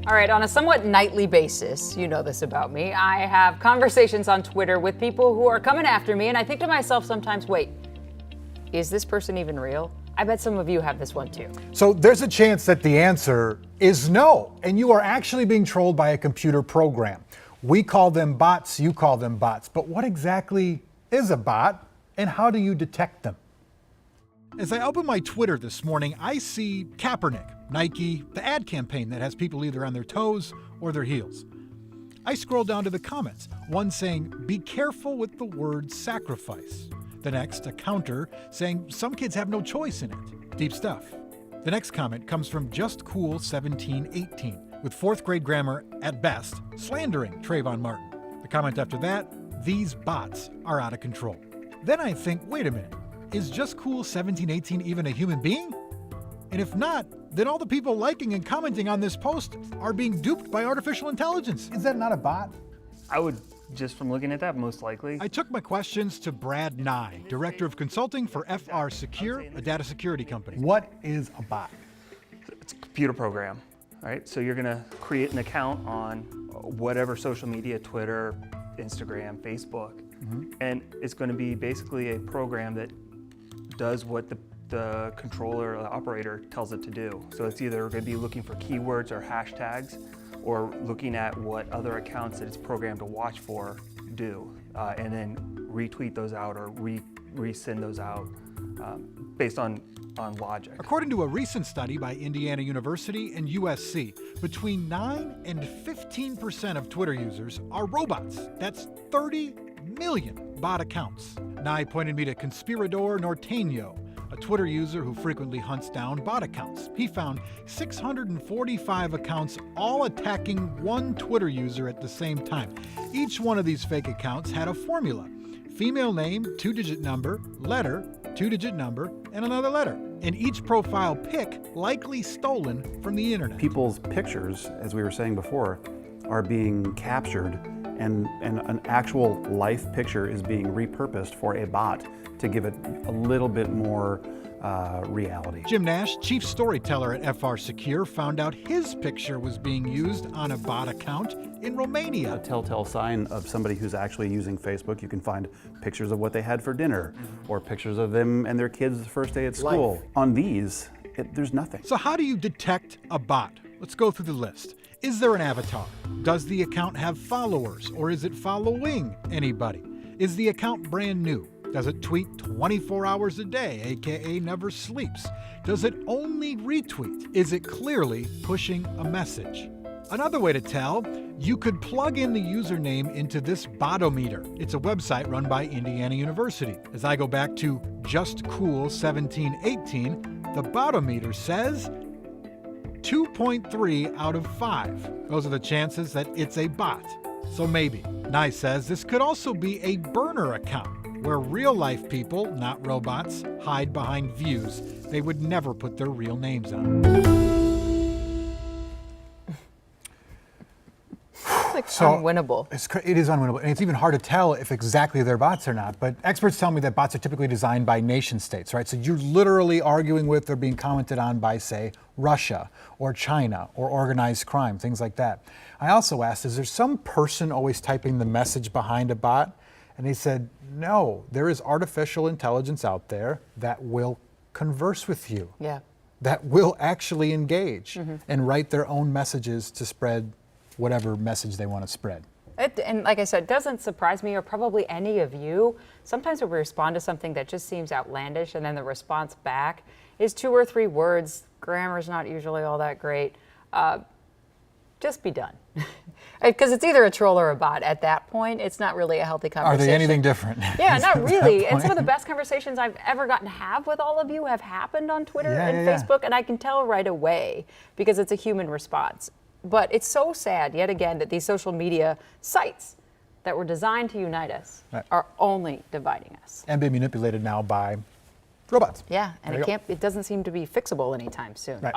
All right, on a somewhat nightly basis, you know this about me, I have conversations on Twitter with people who are coming after me, and I think to myself sometimes, wait, is this person even real? I bet some of you have this one too. So there's a chance that the answer is no, and you are actually being trolled by a computer program. We call them bots, you call them bots, but what exactly is a bot, and how do you detect them? As I open my Twitter this morning, I see Kaepernick, Nike, the ad campaign that has people either on their toes or their heels. I scroll down to the comments, one saying, be careful with the word sacrifice. The next, a counter saying some kids have no choice in it. Deep stuff. The next comment comes from Just Cool 1718, with fourth grade grammar at best, slandering Trayvon Martin. The comment after that, these bots are out of control. Then I think, wait a minute, is Just Cool 1718 even a human being? And if not, then all the people liking and commenting on this post are being duped by artificial intelligence. Is that not a bot? I would, just from looking at that, most likely. I took my questions to Brad Nye, Director of Consulting for FR Secure, a data security company. What is a bot? It's a computer program, right? So you're gonna create an account on whatever social media, Twitter, Instagram, Facebook, and it's gonna be basically a program that does what the controller or the operator tells it to do. So it's either going to be looking for keywords or hashtags, or looking at what other accounts that it's programmed to watch for do, and then retweet those out or resend those out based on logic. According to a recent study by Indiana University and USC, between 9 and 15% of Twitter users are robots. That's 30 million bot accounts. Nye pointed me to Conspirador Norteño, a Twitter user who frequently hunts down bot accounts. He found 645 accounts all attacking one Twitter user at the same time. Each one of these fake accounts had a formula: female name, 2-digit number, letter, 2-digit number, and another letter. And each profile pic likely stolen from the internet. People's pictures, as we were saying before, are being captured, and an actual life picture is being repurposed for a bot to give it a little bit more reality. Jim Nash, chief storyteller at FR Secure, found out his picture was being used on a bot account in Romania. A telltale sign of somebody who's actually using Facebook, you can find pictures of what they had for dinner, or pictures of them and their kids' first day at school. Life. On these, there's nothing. So how do you detect a bot? Let's go through the list. Is there an avatar? Does the account have followers, or is it following anybody? Is the account brand new? Does it tweet 24 hours a day, aka never sleeps? Does it only retweet? Is it clearly pushing a message? Another way to tell, you could plug in the username into this Botometer. It's a website run by Indiana University. As I go back to Just Cool 1718, the Botometer says 2.3 out of 5. Those are the chances that it's a bot. So maybe. Nye says this could also be a burner account, where real-life people, not robots, hide behind views they would never put their real names on. It's like unwinnable. It is unwinnable, and it's even hard to tell if exactly they're bots or not. But experts tell me that bots are typically designed by nation states, right? So you're literally arguing with or being commented on by, say, Russia or China or organized crime, things like that. I also asked, is there some person always typing the message behind a bot? And they said, no, there is artificial intelligence out there that will converse with you. Yeah. That will actually engage and write their own messages to spread whatever message they want to spread. And like I said, it doesn't surprise me, or probably any of you. Sometimes when we respond to something that just seems outlandish, and then the response back is 2 or 3 words, grammar's not usually all that great, just be done. Because it's either a troll or a bot at that point. It's not really a healthy conversation. Are they anything different? Yeah, not really. And some of the best conversations I've ever gotten to have with all of you have happened on Twitter and Facebook, and I can tell right away because it's a human response. But it's so sad, yet again, that these social media sites that were designed to unite us are only dividing us. And being manipulated now by robots. Yeah, and it doesn't seem to be fixable anytime soon. Right.